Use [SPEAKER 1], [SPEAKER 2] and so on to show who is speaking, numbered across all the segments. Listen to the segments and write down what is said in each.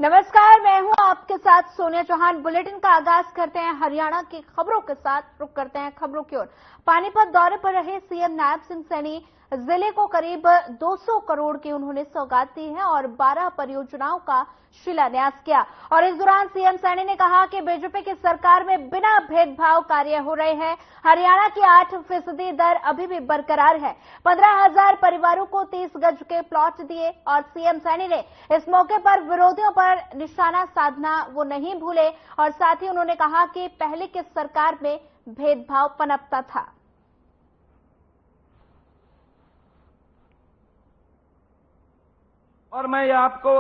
[SPEAKER 1] नमस्कार, मैं हूं आपके साथ सोनिया चौहान। बुलेटिन का आगाज करते हैं हरियाणा की खबरों के साथ। रुक करते हैं खबरों की ओर। पानीपत दौरे पर रहे सीएम नायब सिंह सैनी जिले को करीब 200 करोड़ की उन्होंने सौगात दी है और 12 परियोजनाओं का शिलान्यास किया। और इस दौरान सीएम सैनी ने कहा कि बीजेपी की सरकार में बिना भेदभाव कार्य हो रहे हैं। हरियाणा की 8% दर अभी भी बरकरार है। 15,000 परिवारों को 30 गज के प्लॉट दिए और सीएम सैनी ने इस मौके पर विरोधियों पर निशाना साधना वो नहीं भूले और साथ ही उन्होंने कहा कि पहले की सरकार में भेदभाव पनपता था।
[SPEAKER 2] और मैं आपको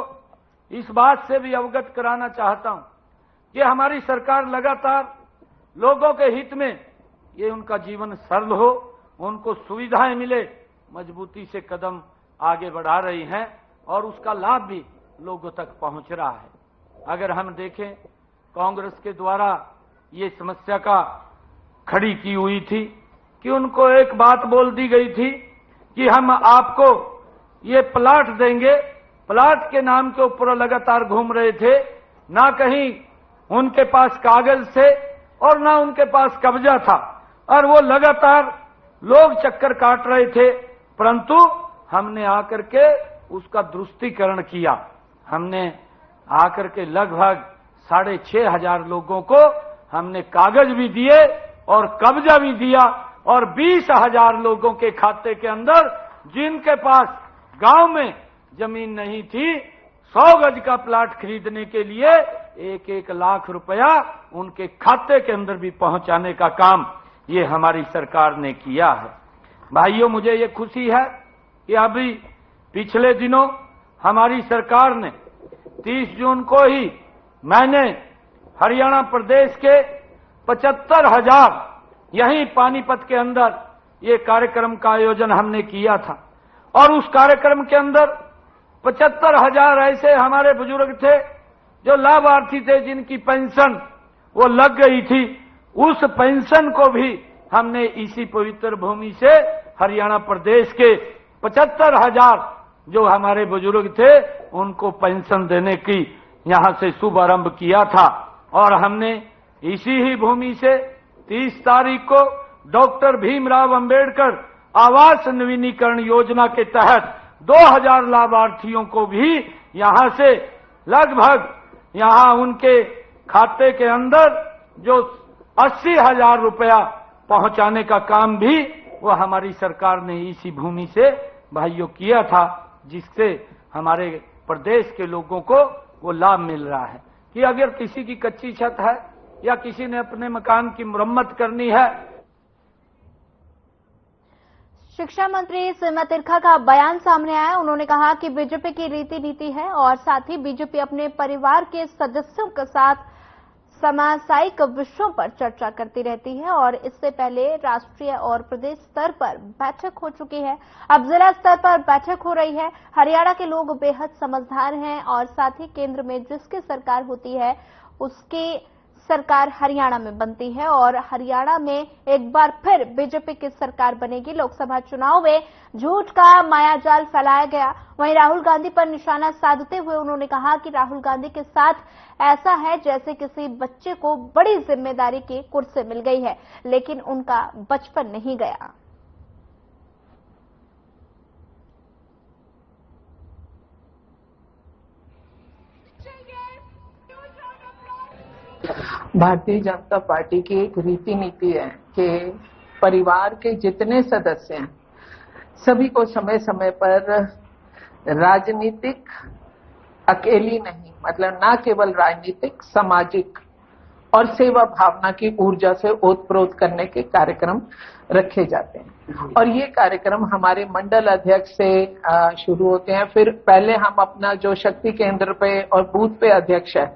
[SPEAKER 2] इस बात से भी अवगत कराना चाहता हूं कि हमारी सरकार लगातार लोगों के हित में ये उनका जीवन सरल हो, उनको सुविधाएं मिले, मजबूती से कदम आगे बढ़ा रही हैं और उसका लाभ भी लोगों तक पहुंच रहा है। अगर हम देखें, कांग्रेस के द्वारा ये समस्या का खड़ी की हुई थी कि उनको एक बात बोल दी गई थी कि हम आपको ये प्लाट देंगे। प्लाट के नाम के ऊपर लगातार घूम रहे थे, ना कहीं उनके पास कागज थे और ना उनके पास कब्जा था और वो लगातार लोग चक्कर काट रहे थे। परंतु हमने आकर के उसका दुरुस्तीकरण किया। हमने आकर के लगभग 6,500 लोगों को हमने कागज भी दिए और कब्जा भी दिया और 20,000 लोगों के खाते के अंदर जिनके पास गांव में जमीन नहीं थी 100 गज का प्लाट खरीदने के लिए 1-1 लाख रुपया उनके खाते के अंदर भी पहुंचाने का काम ये हमारी सरकार ने किया है। भाइयों, मुझे ये खुशी है कि अभी पिछले दिनों हमारी सरकार ने 30 जून को ही मैंने हरियाणा प्रदेश के 75,000 यहीं पानीपत के अंदर ये कार्यक्रम का आयोजन हमने किया था और उस कार्यक्रम के अंदर 75,000 ऐसे हमारे बुजुर्ग थे जो लाभार्थी थे, जिनकी पेंशन वो लग गई थी। उस पेंशन को भी हमने इसी पवित्र भूमि से हरियाणा प्रदेश के 75,000 जो हमारे बुजुर्ग थे उनको पेंशन देने की यहां से शुभारंभ किया था। और हमने इसी ही भूमि से 30 तारीख को डॉक्टर भीमराव अंबेडकर आवास नवीनीकरण योजना के तहत 2,000 लाभार्थियों को भी यहां से लगभग यहां उनके खाते के अंदर जो 80,000 रुपया पहुंचाने का काम भी वो हमारी सरकार ने इसी भूमि से भाइयों किया था, जिससे हमारे प्रदेश के लोगों को वो लाभ मिल रहा है कि अगर किसी की कच्ची छत है या किसी ने अपने मकान की मरम्मत करनी है।
[SPEAKER 1] शिक्षा मंत्री सीमा तिरखा का बयान सामने आया। उन्होंने कहा कि बीजेपी की रीति नीति है और साथ ही बीजेपी अपने परिवार के सदस्यों के साथ सामाजिक विषयों पर चर्चा करती रहती है और इससे पहले राष्ट्रीय और प्रदेश स्तर पर बैठक हो चुकी है। अब जिला स्तर पर बैठक हो रही है। हरियाणा के लोग बेहद समझदार हैं और साथ ही केंद्र में जिसकी सरकार होती है उसकी सरकार हरियाणा में बनती है और हरियाणा में एक बार फिर बीजेपी की सरकार बनेगी। लोकसभा चुनाव में झूठ का मायाजाल फैलाया गया। वहीं राहुल गांधी पर निशाना साधते हुए उन्होंने कहा कि राहुल गांधी के साथ ऐसा है जैसे किसी बच्चे को बड़ी जिम्मेदारी की कुर्सी मिल गई है, लेकिन उनका बचपन नहीं गया।
[SPEAKER 3] भारतीय जनता पार्टी की एक रीति नीति है कि परिवार के जितने सदस्य हैं सभी को समय समय पर राजनीतिक अकेली नहीं, मतलब ना केवल राजनीतिक, सामाजिक और सेवा भावना की ऊर्जा से ओतप्रोत करने के कार्यक्रम रखे जाते हैं। और ये कार्यक्रम हमारे मंडल अध्यक्ष से शुरू होते हैं, फिर पहले हम अपना जो शक्ति केंद्र पे और बूथ पे अध्यक्ष है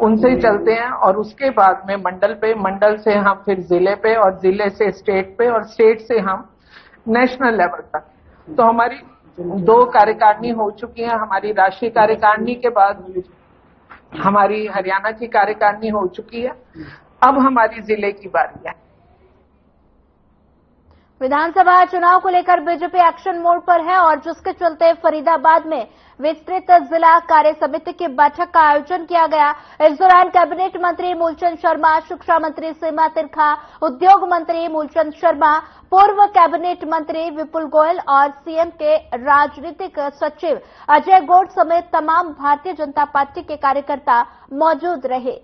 [SPEAKER 3] उनसे चलते हैं और उसके बाद में मंडल पे, मंडल से हम फिर जिले पे और जिले से स्टेट पे और स्टेट से हम नेशनल लेवल तक। तो हमारी 2 कार्यकारिणी हो चुकी हैं। हमारी राष्ट्रीय कार्यकारिणी के बाद हमारी हरियाणा की कार्यकारिणी हो चुकी है। अब हमारी जिले की बारी है।
[SPEAKER 1] विधानसभा चुनाव को लेकर बीजेपी एक्शन मोड पर है और जिसके चलते फरीदाबाद में विस्तृत जिला कार्य समिति की बैठक का आयोजन किया गया। इस दौरान कैबिनेट मंत्री मूलचंद शर्मा, शिक्षा मंत्री सीमा तिरखा, उद्योग मंत्री मूलचंद शर्मा, पूर्व कैबिनेट मंत्री विपुल गोयल और सीएम के राजनीतिक सचिव अजय गौड़ समेत तमाम भारतीय जनता पार्टी के कार्यकर्ता मौजूद रहे।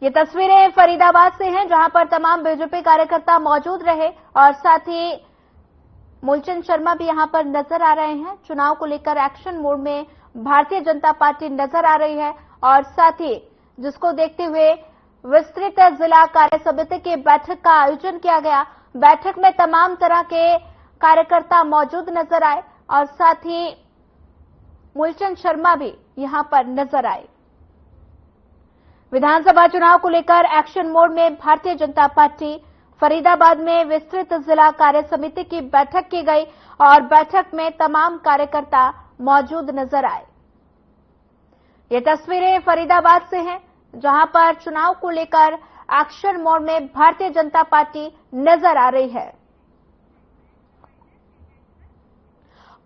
[SPEAKER 1] ये तस्वीरें फरीदाबाद से हैं, जहां पर तमाम बीजेपी कार्यकर्ता मौजूद रहे और साथ ही मूलचंद शर्मा भी यहां पर नजर आ रहे हैं। चुनाव को लेकर एक्शन मोड में भारतीय जनता पार्टी नजर आ रही है और साथ ही जिसको देखते हुए विस्तृत जिला कार्य समिति की बैठक का आयोजन किया गया। बैठक में तमाम तरह के कार्यकर्ता मौजूद नजर आए और साथ ही मूलचंद शर्मा भी यहां पर नजर आए। विधानसभा चुनाव को लेकर एक्शन मोड में भारतीय जनता पार्टी फरीदाबाद में विस्तृत जिला कार्य समिति की बैठक की गई और बैठक में तमाम कार्यकर्ता मौजूद नजर आए। ये तस्वीरें फरीदाबाद से हैं, जहां पर चुनाव को लेकर एक्शन मोड में भारतीय जनता पार्टी नजर आ रही है।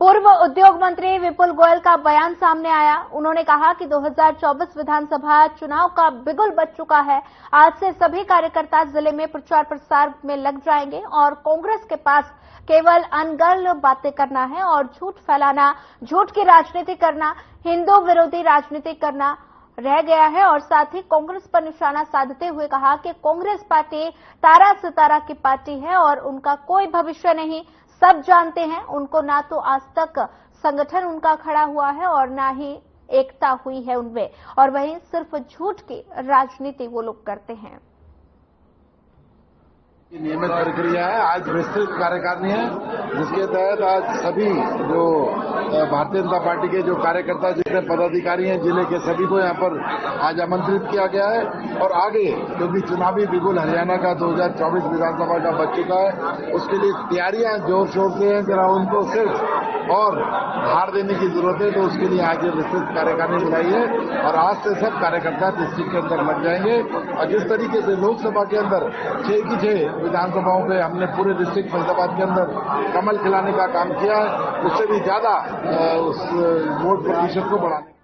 [SPEAKER 1] पूर्व उद्योग मंत्री विपुल गोयल का बयान सामने आया। उन्होंने कहा कि 2024 विधानसभा चुनाव का बिगुल बज चुका है। आज से सभी कार्यकर्ता जिले में प्रचार प्रसार में लग जाएंगे और कांग्रेस के पास केवल अनगढ़ बातें करना है और झूठ फैलाना, झूठ की राजनीति करना, हिंदू विरोधी राजनीति करना रह गया है। और साथ ही कांग्रेस पर निशाना साधते हुए कहा कि कांग्रेस पार्टी तारा सितारा की पार्टी है और उनका कोई भविष्य नहीं। सब जानते हैं उनको, ना तो आज तक संगठन उनका खड़ा हुआ है और ना ही एकता हुई है उनमें, और वहीं सिर्फ झूठ की राजनीति वो लोग करते हैं।
[SPEAKER 4] नियमित प्रक्रिया है। आज विस्तृत कार्यकारिणी है, जिसके तहत आज सभी जो भारतीय जनता पार्टी के जो कार्यकर्ता, जितने पदाधिकारी हैं जिले के, सभी को यहाँ पर आज आमंत्रित किया गया है। और आगे क्योंकि चुनावी बिगुल हरियाणा का 2024 विधानसभा का बच चुका है, उसके लिए तैयारियां जोर शोर से हैं। जरा उनको सिर्फ और भार देने की जरूरत है, तो उसके लिए आज विस्तृत कार्यकारिणी बुलाई है और आज से सब कार्यकर्ता डिस्ट्रिक्ट के अंदर लग जाएंगे। और जिस तरीके से लोकसभा के अंदर 6 की 6 विधानसभाओं पे हमने पूरे डिस्ट्रिक्ट फरीदाबाद के अंदर कमल खिलाने का काम किया है, उससे भी ज्यादा उस वोट प्रतिशत को बढ़ाने।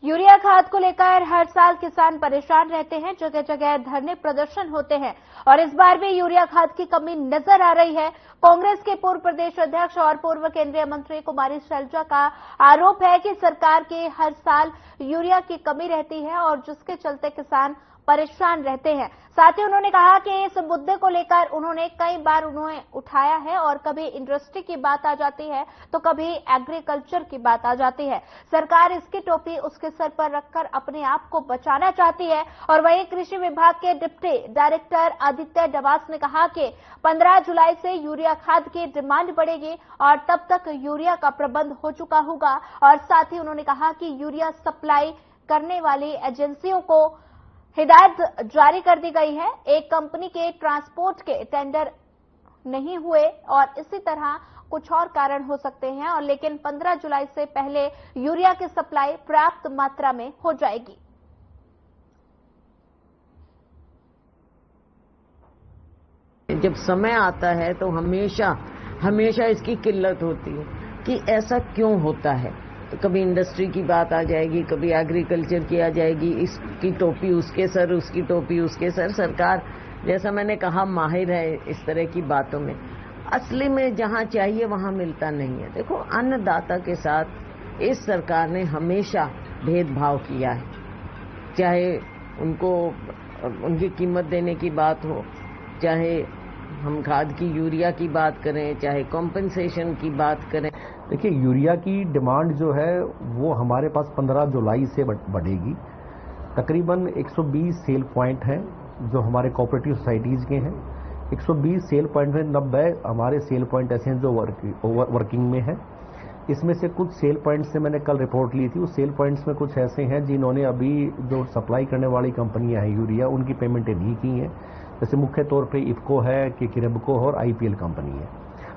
[SPEAKER 1] यूरिया खाद को लेकर हर साल किसान परेशान रहते हैं, जगह जगह धरने प्रदर्शन होते हैं और इस बार भी यूरिया खाद की कमी नजर आ रही है। कांग्रेस के पूर्व प्रदेश अध्यक्ष और पूर्व केंद्रीय मंत्री कुमारी शैलजा का आरोप है कि सरकार के हर साल यूरिया की कमी रहती है और जिसके चलते किसान परेशान रहते हैं। साथ ही उन्होंने कहा कि इस मुद्दे को लेकर उन्होंने कई बार उठाया है और कभी इंडस्ट्री की बात आ जाती है तो कभी एग्रीकल्चर की बात आ जाती है। सरकार इसकी टोपी उसके सर पर रखकर अपने आप को बचाना चाहती है। और वहीं कृषि विभाग के डिप्टी डायरेक्टर आदित्य डवास ने कहा कि 15 जुलाई से यूरिया खाद की डिमांड बढ़ेगी और तब तक यूरिया का प्रबंध हो चुका होगा। और साथ ही उन्होंने कहा कि यूरिया सप्लाई करने वाली एजेंसियों को हिदायत जारी कर दी गई है। एक कंपनी के ट्रांसपोर्ट के टेंडर नहीं हुए और इसी तरह कुछ और कारण हो सकते हैं, और लेकिन 15 जुलाई से पहले यूरिया की सप्लाई पर्याप्त मात्रा में हो जाएगी।
[SPEAKER 5] जब समय आता है तो हमेशा इसकी किल्लत होती है कि ऐसा क्यों होता है। तो कभी इंडस्ट्री की बात आ जाएगी, कभी एग्रीकल्चर की आ जाएगी, इसकी टोपी उसके सर, उसकी टोपी उसके सर। सरकार, जैसा मैंने कहा, माहिर है इस तरह की बातों में। असली में जहां चाहिए वहां मिलता नहीं है। देखो, अन्नदाता के साथ इस सरकार ने हमेशा भेदभाव किया है, चाहे उनको उनकी कीमत देने की बात हो, चाहे हम खाद की यूरिया की बात करें, चाहे कॉम्पेंसेशन की बात करें।
[SPEAKER 6] देखिए, यूरिया की डिमांड जो है वो हमारे पास 15 जुलाई से बढ़ेगी। तकरीबन 120 सेल पॉइंट हैं जो हमारे कोऑपरेटिव सोसाइटीज़ के हैं। 120 सेल पॉइंट में 90 हमारे सेल पॉइंट ऐसे हैं जो वर्किंग में हैं। इसमें से कुछ सेल पॉइंट्स से मैंने कल रिपोर्ट ली थी। उस सेल पॉइंट्स में कुछ ऐसे हैं जिन्होंने अभी जो सप्लाई करने वाली कंपनियां हैं यूरिया, उनकी पेमेंटें नहीं की हैं। जैसे मुख्य तौर पे इफको है, कि किरेबको और आईपीएल कंपनी है।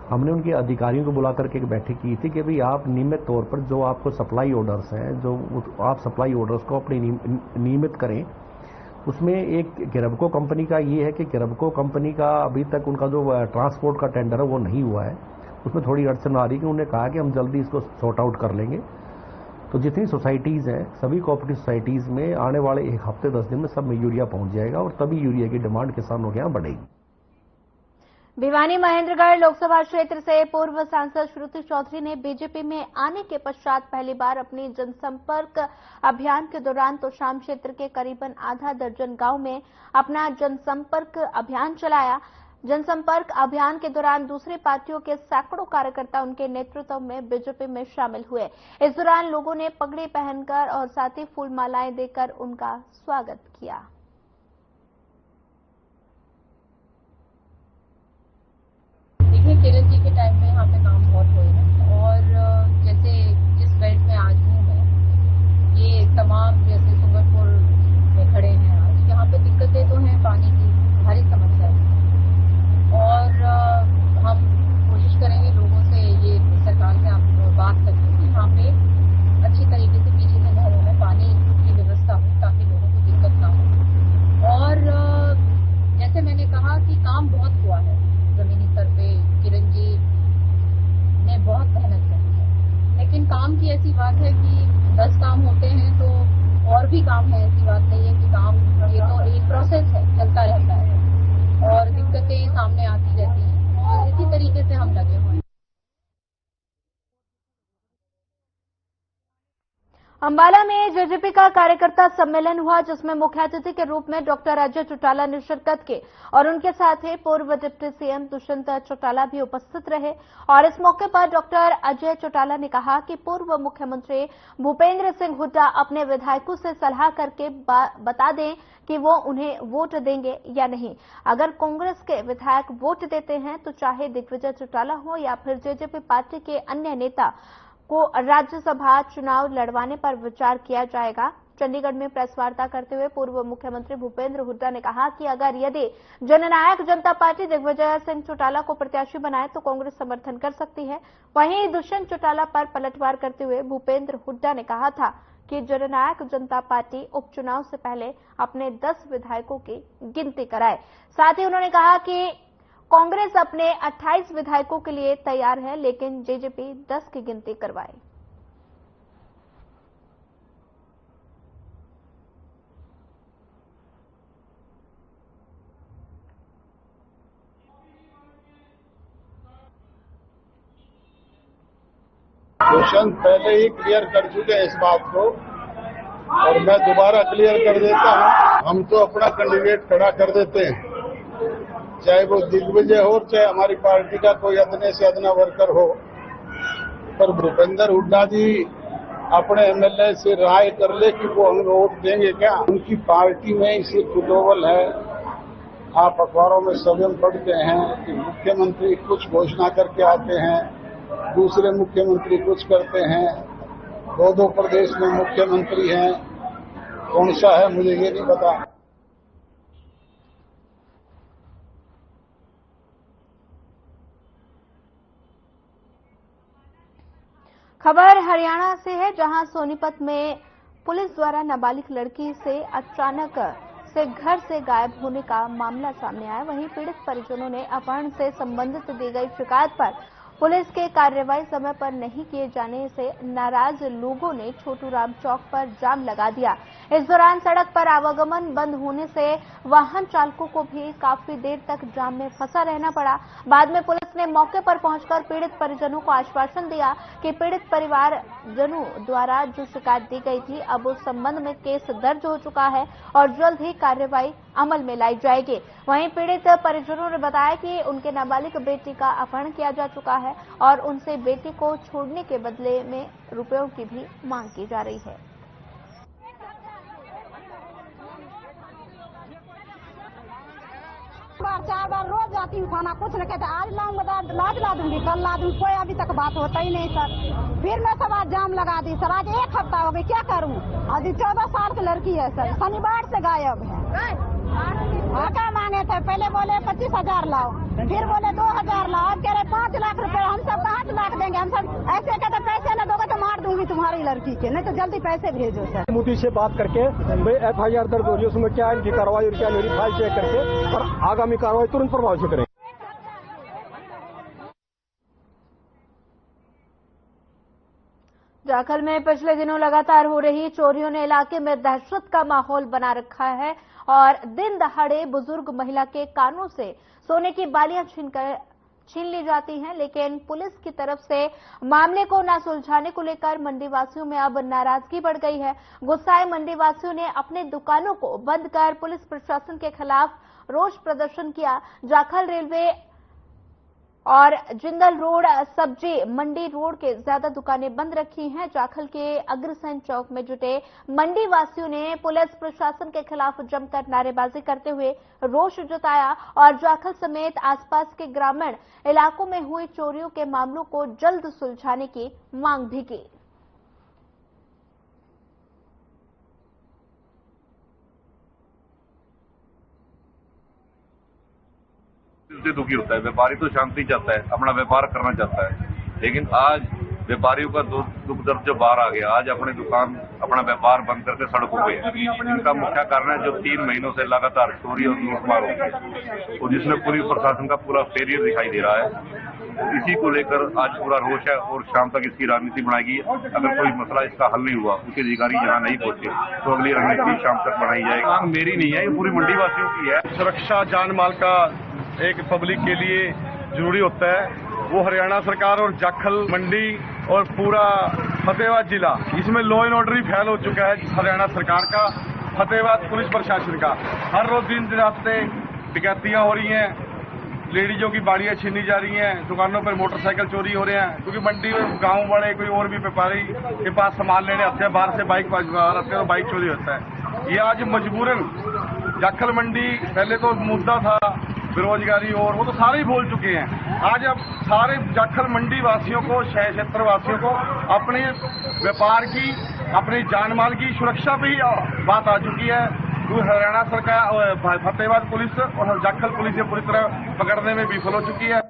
[SPEAKER 6] हमने उनके अधिकारियों को बुला करके एक बैठक की थी कि भाई आप नियमित तौर पर जो आपको सप्लाई ऑर्डर्स हैं, जो आप सप्लाई ऑर्डर्स को अपने नियमित करें उसमें एक किरबको कंपनी का ये है कि किरबको कंपनी का अभी तक उनका जो ट्रांसपोर्ट का टेंडर है वो नहीं हुआ है, उसमें थोड़ी अड़चन आ रही है कि उन्होंने कहा कि हम जल्दी इसको सॉर्ट आउट कर लेंगे। तो जितनी सोसाइटीज़ हैं, सभी कोऑपरेटिव सोसाइटीज़ में आने वाले 1 हफ्ते 10 दिन में सब में यूरिया पहुंच जाएगा और तभी यूरिया की डिमांड किसानों के यहाँ बढ़ेगी।
[SPEAKER 1] भिवानी महेंद्रगढ़ लोकसभा क्षेत्र से पूर्व सांसद श्रुति चौधरी ने बीजेपी में आने के पश्चात पहली बार अपनी जनसंपर्क अभियान के दौरान तोशाम क्षेत्र के करीबन आधा दर्जन गांव में अपना जनसंपर्क अभियान चलाया। जनसंपर्क अभियान के दौरान दूसरी पार्टियों के सैकड़ों कार्यकर्ता उनके नेतृत्व में बीजेपी में शामिल हुए। इस दौरान लोगों ने पगड़ी पहनकर और साथ ही फूल मालाएं देकर उनका स्वागत किया।
[SPEAKER 7] किरण जी के टाइम में यहाँ पे काम बहुत हुए हैं और जैसे जिस बेल्ट में आज हूँ मैं, ये तमाम जैसे सुगरपुर में खड़े हैं आज, यहाँ पे दिक्कतें तो हैं, पानी की भारी समस्या है और हम कोशिश करेंगे लोगों से, ये सरकार से हम बात करके कि यहाँ पे अच्छी तरीके से पीछे के घरों में पानी की व्यवस्था हो ताकि लोगों को दिक्कत ना हो। और जैसे मैंने कहा कि काम बहुत हुआ है जमीनी स्तर पे, किरण जी ने बहुत मेहनत करी है, लेकिन काम की ऐसी बात है कि 10 काम होते हैं तो और भी काम है, ऐसी बात नहीं है कि काम, ये तो एक प्रोसेस है, चलता रहता है और दिक्कतें सामने आती रहती हैं और इसी तरीके से हम लगे हुए हैं।
[SPEAKER 1] अंबाला में जेजेपी का कार्यकर्ता सम्मेलन हुआ, जिसमें मुख्य अतिथि के रूप में डॉक्टर अजय चौटाला ने शिरकत की और उनके साथ ही पूर्व डिप्टी सीएम दुष्यंत चौटाला भी उपस्थित रहे। और इस मौके पर डॉक्टर अजय चौटाला ने कहा कि पूर्व मुख्यमंत्री भूपेंद्र सिंह हुड्डा अपने विधायकों से सलाह करके बता दें कि वो उन्हें वोट देंगे या नहीं। अगर कांग्रेस के विधायक वोट देते हैं तो चाहे दिग्विजय चौटाला हो या फिर जेजेपी पार्टी के अन्य नेता को राज्यसभा चुनाव लड़वाने पर विचार किया जाएगा। चंडीगढ़ में प्रेस वार्ता करते हुए पूर्व मुख्यमंत्री भूपेंद्र हुड्डा ने कहा कि अगर यदि जननायक जनता पार्टी दिग्विजय सिंह चौटाला को प्रत्याशी बनाए तो कांग्रेस समर्थन कर सकती है। वहीं दुष्यंत चौटाला पर पलटवार करते हुए भूपेंद्र हुड्डा ने कहा था कि जननायक जनता पार्टी उपचुनाव से पहले अपने 10 विधायकों की गिनती कराए। साथ ही उन्होंने कहा कि कांग्रेस अपने 28 विधायकों के लिए तैयार है, लेकिन जेजेपी 10 की गिनती करवाए।
[SPEAKER 4] दुष्यंत पहले ही क्लियर कर चुके हैं इस बात को और मैं दोबारा क्लियर कर देता हूं। हम तो अपना कैंडिडेट खड़ा कर देते हैं, चाहे वो दिग्विजय हो चाहे हमारी पार्टी का कोई अदने से अदना वर्कर हो, पर भूपेंद्र हुड्डा जी अपने एमएलए से राय कर ले कि वो हमें वोट देंगे क्या। उनकी पार्टी में इसी कुतूहल है। आप अखबारों में सभी पढ़ते हैं कि मुख्यमंत्री कुछ घोषणा करके आते हैं, दूसरे मुख्यमंत्री कुछ करते हैं, 2 प्रदेश में मुख्यमंत्री हैं, कौन सा है मुझे ये नहीं पता।
[SPEAKER 1] खबर हरियाणा से है, जहां सोनीपत में पुलिस द्वारा नाबालिग लड़की से अचानक से घर से गायब होने का मामला सामने आया। वहीं पीड़ित परिजनों ने अपहरण से संबंधित दी गई शिकायत पर पुलिस के कार्रवाई समय पर नहीं किए जाने से नाराज लोगों ने छोटू राम चौक पर जाम लगा दिया। इस दौरान सड़क पर आवागमन बंद होने से वाहन चालकों को भी काफी देर तक जाम में फंसा रहना पड़ा। बाद में पुलिस ने मौके पर पहुंचकर पीड़ित परिजनों को आश्वासन दिया कि पीड़ित परिवारजनों द्वारा जो शिकायत दी गई थी, अब उस संबंध में केस दर्ज हो चुका है और जल्द ही कार्रवाई अमल में लाई जाएगी। वहीं पीड़ित परिजनों ने बताया कि उनके नाबालिग बेटी का अपहरण किया जा चुका है और उनसे बेटी को छोड़ने के बदले में रुपयों की भी मांग की जा रही है।
[SPEAKER 8] चार बार रोज जाती हूँ थाना, कुछ न कहते। आज लाऊंगा लाज ला दूंगी, कल ला दूंगी, कोई अभी तक बात होता ही नहीं सर। फिर मैं सब आज जाम लगा दी सर। आज 1 हफ्ता हो गया, क्या करूँ। अभी 14 साल की लड़की है सर, शनिवार से गायब है। हाँ क्या मांगे थे, पहले बोले 25,000 लाओ, फिर बोले 2,000 लाओ, अब कह रहे 5 लाख रुपए। हम सब 5 लाख देंगे, हम सब ऐसे कहते पैसे न दोगे तो मार दूंगी तुम्हारी लड़की के, नहीं तो जल्दी पैसे भेजो सर।
[SPEAKER 9] मोदी से बात करके FIR दर्ज होगी, उसमें क्या इनकी कार्रवाई और क्या मेरी फाइल चेक करके और आगामी कार्रवाई तुरंत प्रभाव से करें।
[SPEAKER 1] जाखल में पिछले दिनों लगातार हो रही चोरियों ने इलाके में दहशत का माहौल बना रखा है और दिन दहाड़े बुजुर्ग महिला के कानों से सोने की बालियां छीन ली जाती हैं, लेकिन पुलिस की तरफ से मामले को न सुलझाने को लेकर मंडी वासियों में अब नाराजगी बढ़ गई है। गुस्साए मंडी वासियों ने अपने दुकानों को बंद कर पुलिस प्रशासन के खिलाफ रोष प्रदर्शन किया। जाखल रेलवे और जिंदल रोड सब्जी मंडी रोड के ज्यादा दुकानें बंद रखी हैं। जाखल के अग्रसेन चौक में जुटे मंडी वासियों ने पुलिस प्रशासन के खिलाफ जमकर नारेबाजी करते हुए रोष जताया और जाखल समेत आसपास के ग्रामीण इलाकों में हुई चोरियों के मामलों को जल्द सुलझाने की मांग भी की।
[SPEAKER 10] दुखी होता है। व्यापारी तो शांति चाहता है, अपना व्यापार करना चाहता है, लेकिन आज व्यापारियों का दुख दर्द जो बाहर आ गया। आज अपनी दुकान अपना व्यापार बंद करके सड़कों पे है। इनका मुख्य कारण है जो 3 महीनों से लगातार चोरी और लूटमार हो रही है और जिसमें पूरी प्रशासन का पूरा फेलियर दिखाई दे रहा है। इसी को लेकर आज पूरा रोष है और शाम तक इसकी रणनीति बनाएगी। अगर कोई मसला इसका हल नहीं हुआ, उसके अधिकारी यहाँ नहीं पहुंचे तो अगली रणनीति शाम तक बनाई जाएगी। मांग मेरी नहीं है, ये पूरी मंडी वासियों की है।
[SPEAKER 9] सुरक्षा जान माल का एक पब्लिक के लिए जरूरी होता है, वो हरियाणा सरकार और जाखल मंडी और पूरा फतेहाबाद जिला, इसमें लॉ एंड ऑर्डर ही फैल हो चुका है। हरियाणा सरकार का, फतेहाबाद पुलिस प्रशासन का, हर रोज दिन रास्ते डकैतियां हो रही हैं, लेडीजों की बाड़ियां छीनी जा रही हैं, दुकानों पर मोटरसाइकिल चोरी हो रहे हैं, क्योंकि मंडी में गांव वाले कोई और भी व्यापारी के पास सामान लेने आते हैं, बाहर से बाइक आते हैं तो बाइक चोरी होता है। ये आज मजबूरन जाखल मंडी, पहले तो मुद्दा था बेरोजगारी और वो तो सारे ही बोल चुके हैं। आज अब सारे जाखल मंडी वासियों को, शहर क्षेत्र वासियों को अपने व्यापार की, अपनी जानमाल की सुरक्षा पे ही बात आ चुकी है। तो हरियाणा सरकार, फतेहाबाद पुलिस और जाखल पुलिस पूरी तरह पकड़ने में विफल हो चुकी है।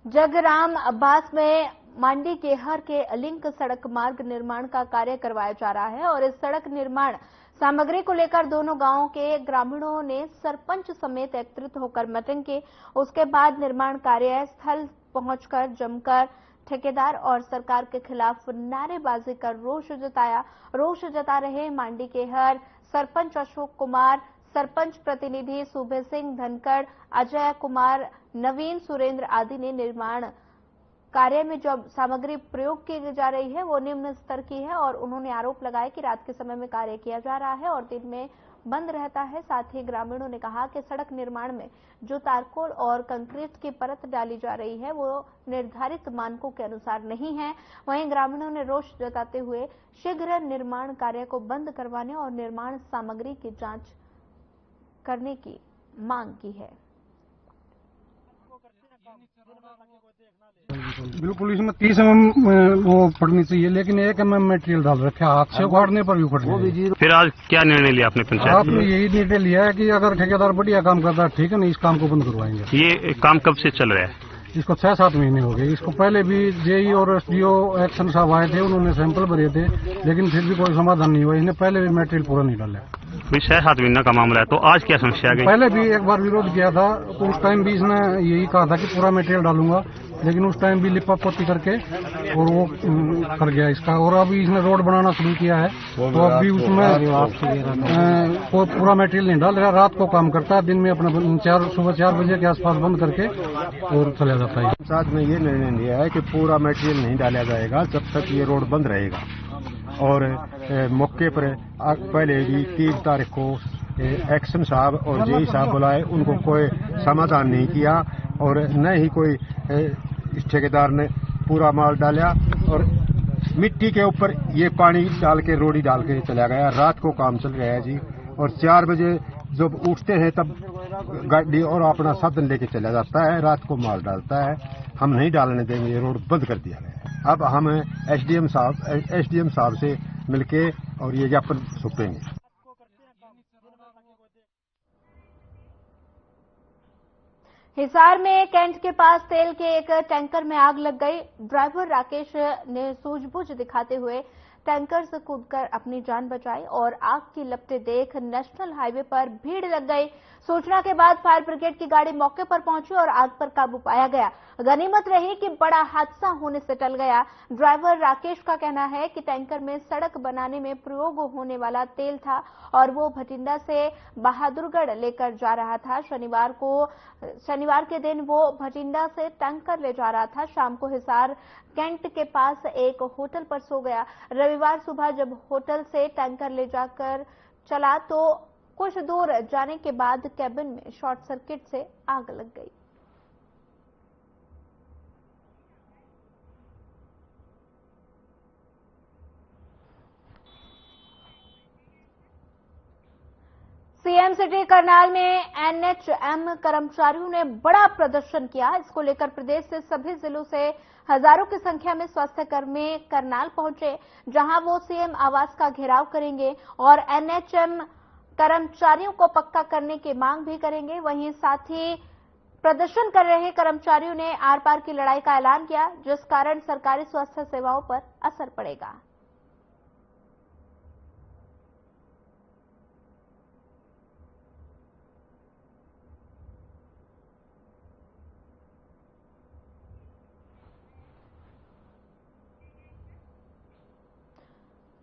[SPEAKER 1] जगराम अब्बास में मांडी केहर के लिंक सड़क मार्ग निर्माण का कार्य करवाया जा रहा है और इस सड़क निर्माण सामग्री को लेकर दोनों गांवों के ग्रामीणों ने सरपंच समेत एकत्रित होकर मीटिंग की। उसके बाद निर्माण कार्य स्थल पहुंचकर जमकर ठेकेदार और सरकार के खिलाफ नारेबाजी कर रोष जताया। रोष जता रहे मांडी केहर सरपंच अशोक कुमार, सरपंच प्रतिनिधि सुबे सिंह धनखड़, अजय कुमार, नवीन, सुरेंद्र आदि ने निर्माण कार्य में जो सामग्री प्रयोग की जा रही है वो निम्न स्तर की है और उन्होंने आरोप लगाया कि रात के समय में कार्य किया जा रहा है और दिन में बंद रहता है। साथ ही ग्रामीणों ने कहा कि सड़क निर्माण में जो तारकोल और कंक्रीट की परत डाली जा रही है वो निर्धारित मानकों के अनुसार नहीं है। वहीं ग्रामीणों ने रोष जताते हुए शीघ्र निर्माण कार्य को बंद करवाने और निर्माण सामग्री की जांच करने की मांग की है।
[SPEAKER 11] बिल्कुल, इसमें 30 mm वो पड़नी चाहिए, लेकिन 1 mm मटेरियल डाल रखा है, हाथ से उखाड़ने पर भी उखड़ रही।
[SPEAKER 12] फिर आज क्या निर्णय लिया आपने पंचायत?
[SPEAKER 11] आपने यही निर्णय लिया है कि अगर ठेकेदार बढ़िया काम करता है ठीक है, नहीं इस काम को बंद करवाएंगे।
[SPEAKER 12] ये काम कब से चल रहा है?
[SPEAKER 11] इसको 6-7 महीने हो गए। इसको पहले भी जेई और एसडीओ एक्शन साहब आए थे, उन्होंने सैंपल भरे थे, लेकिन फिर भी कोई समाधान नहीं हुआ। इसने पहले भी मटेरियल पूरा नहीं डाला।
[SPEAKER 12] 6-7 महीने का मामला है, तो आज क्या समस्या आ गई?
[SPEAKER 11] पहले भी एक बार विरोध किया था, तो उस टाइम भी इसने यही कहा था कि पूरा मटेरियल डालूंगा, लेकिन उस टाइम भी लिपा पोती करके और वो कर गया इसका। और अभी इसने रोड बनाना शुरू किया है, तो अभी उसमें कोई पूरा मटेरियल नहीं डाल रहा, रात को काम करता है, दिन में अपना सुबह 4 बजे के आसपास बंद करके और चला जाता है।
[SPEAKER 9] साथ में ये निर्णय लिया है कि पूरा मटेरियल नहीं डाला जाएगा जब तक ये रोड बंद रहेगा। और मौके पर पहले भी 3 तारीख को एक्शन साहब और जेई साहब बुलाए, उनको कोई समाधान नहीं किया और न ही कोई इस ठेकेदार ने पूरा माल डाला और मिट्टी के ऊपर ये पानी डाल के रोड़ी डाल के चला गया। रात को काम चल रहा है जी, और 4 बजे जब उठते हैं तब गाड़ी और अपना साधन लेके चला जाता है, रात को माल डालता है। हम नहीं डालने देंगे, ये रोड बंद कर दिया गया है। अब हम एसडीएम साहब से मिलके और ये ज्ञापन सौंपेंगे।
[SPEAKER 1] हिसार में कैंट के पास तेल के एक टैंकर में आग लग गई। ड्राइवर राकेश ने सूझबूझ दिखाते हुए टैंकर से कूदकर अपनी जान बचाई और आग की लपटें देख नेशनल हाईवे पर भीड़ लग गई। सूचना के बाद फायर ब्रिगेड की गाड़ी मौके पर पहुंची और आग पर काबू पाया गया। गनीमत रही कि बड़ा हादसा होने से टल गया। ड्राइवर राकेश का कहना है कि टैंकर में सड़क बनाने में प्रयोग होने वाला तेल था और वो भटिंडा से बहादुरगढ़ लेकर जा रहा था। शनिवार के दिन वो भटिंडा से टैंकर ले जा रहा था। शाम को हिसार कैंट के पास एक होटल पर सो गया। रविवार सुबह जब होटल से टैंकर ले जाकर चला तो कुछ दूर जाने के बाद कैबिन में शॉर्ट सर्किट से आग लग गई। सीएम सिटी करनाल में एनएचएम कर्मचारियों ने बड़ा प्रदर्शन किया। इसको लेकर प्रदेश से सभी जिलों से हजारों की संख्या में स्वास्थ्य कर्मी करनाल पहुंचे, जहां वो सीएम आवास का घेराव करेंगे और एनएचएम कर्मचारियों को पक्का करने की मांग भी करेंगे। वहीं साथ ही प्रदर्शन कर रहे कर्मचारियों ने आर पार की लड़ाई का ऐलान किया, जिस कारण सरकारी स्वास्थ्य सेवाओं पर असर पड़ेगा।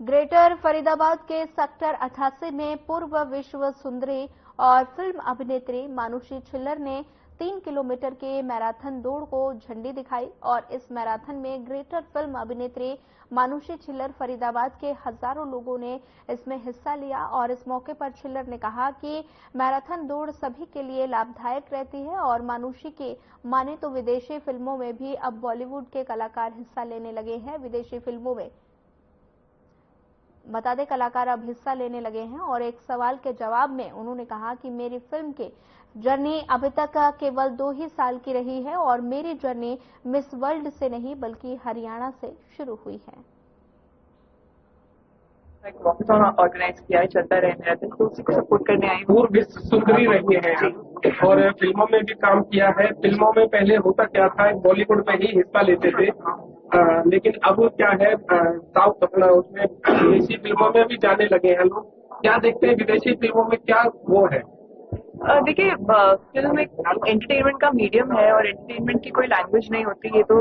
[SPEAKER 1] ग्रेटर फरीदाबाद के सेक्टर 88 में पूर्व विश्व सुंदरी और फिल्म अभिनेत्री मानुषी छिल्लर ने 3 किलोमीटर के मैराथन दौड़ को झंडी दिखाई और इस मैराथन में ग्रेटर फिल्म अभिनेत्री मानुषी छिल्लर फरीदाबाद के हजारों लोगों ने इसमें हिस्सा लिया। और इस मौके पर छिल्लर ने कहा कि मैराथन दौड़ सभी के लिए लाभदायक रहती है और मानुषी की माने तो विदेशी फिल्मों में भी अब बॉलीवुड के कलाकार हिस्सा लेने लगे हैं। विदेशी फिल्मों में बता दें कलाकार अब हिस्सा लेने लगे हैं। और एक सवाल के जवाब में उन्होंने कहा कि मेरी फिल्म की जर्नी अभी तक केवल 2 ही साल की रही है और मेरी जर्नी मिस वर्ल्ड से नहीं बल्कि हरियाणा से शुरू हुई है।
[SPEAKER 13] एक वॉकथॉन ऑर्गेनाइज किया है, चलता रहने रहता है, तो उसी को सपोर्ट करने आई। पूर्व विश्व सुंदरी रही है और फिल्मों में भी काम किया है। फिल्मों में पहले होता क्या था, बॉलीवुड में ही हिस्सा लेते थे, लेकिन अब क्या है साउथ अपना उसमें विदेशी फिल्मों में भी जाने लगे हैं लोग। क्या देखते हैं विदेशी फिल्मों में, क्या वो है? देखिए, फिल्म एक एंटरटेनमेंट का मीडियम है और एंटरटेनमेंट की कोई लैंग्वेज नहीं होती। ये तो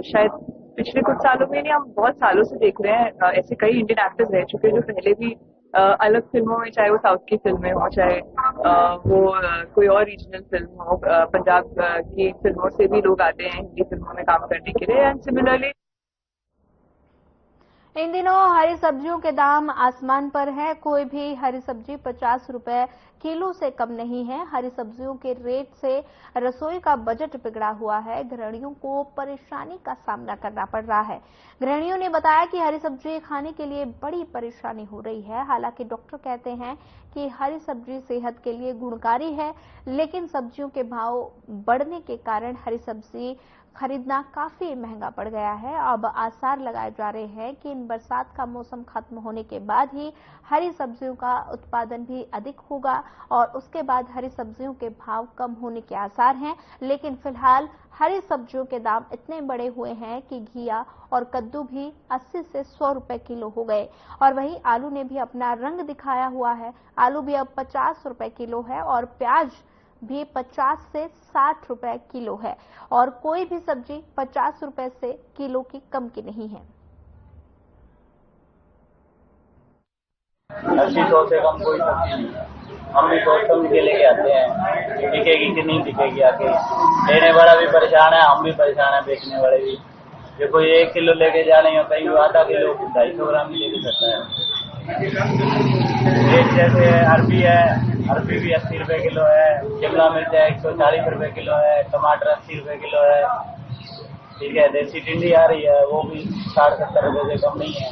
[SPEAKER 13] शायद पिछले कुछ सालों में नहीं, हम बहुत सालों से देख रहे हैं। ऐसे कई इंडियन एक्टर्स रह चुके हैं जो पहले भी अलग फिल्मों में, चाहे वो साउथ की फिल्में हो, चाहे वो कोई और रीजनल फिल्म हो, पंजाब की फिल्मों से भी लोग आते हैं हिंदी फिल्मों में काम करने के लिए। एंड सिमिलरली
[SPEAKER 1] इन दिनों हरी सब्जियों के दाम आसमान पर है। कोई भी हरी सब्जी 50 रुपए किलो से कम नहीं है। हरी सब्जियों के रेट से रसोई का बजट बिगड़ा हुआ है। गृहिणियों को परेशानी का सामना करना पड़ रहा है। गृहिणियों ने बताया कि हरी सब्जी खाने के लिए बड़ी परेशानी हो रही है। हालांकि डॉक्टर कहते हैं कि हरी सब्जी सेहत के लिए गुणकारी है, लेकिन सब्जियों के भाव बढ़ने के कारण हरी सब्जी खरीदना काफी महंगा पड़ गया है। अब आसार लगाए जा रहे हैं कि इन बरसात का मौसम खत्म होने के बाद ही हरी सब्जियों का उत्पादन भी अधिक होगा और उसके बाद हरी सब्जियों के भाव कम होने के आसार हैं। लेकिन फिलहाल हरी सब्जियों के दाम इतने बढ़े हुए हैं कि घिया और कद्दू भी 80 से 100 रुपए किलो हो गए। और वहीं आलू ने भी अपना रंग दिखाया हुआ है। आलू भी अब 50 रुपए किलो है और प्याज भी 50 से 60 रुपए किलो है और कोई भी सब्जी 50 रुपए से किलो की कम की नहीं है।
[SPEAKER 14] 80-100 से कम कोई सब्जी नहीं है। हम भी सोचते के लेके आते हैं, बिकेगी कि नहीं बिकेगी। आके लेने वाला भी परेशान है, हम भी परेशान है, बेचने वाले भी। जो कोई 1 किलो लेके जा रहे हो, कहीं आधा किलो 250 ग्राम भी लेके सकता है। रेट जैसे अरबी है, अरबी भी 80 रुपए किलो है। शिमला मिर्च है 140 रुपए किलो है। टमाटर 80 रुपए किलो है। ठीक है, देसी टिंडी आ रही है, वो भी 60-70 रुपए से कम नहीं है।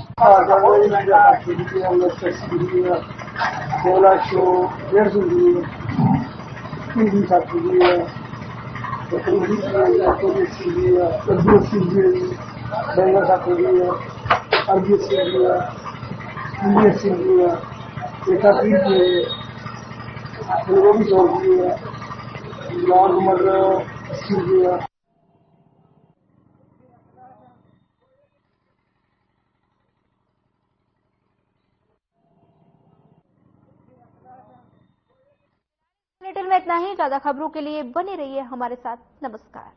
[SPEAKER 13] नॉर्मल
[SPEAKER 1] बुलेटिन में इतना ही। ज्यादा खबरों के लिए बने रहिए हमारे साथ। नमस्कार।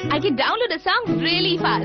[SPEAKER 15] I can download a song really fast.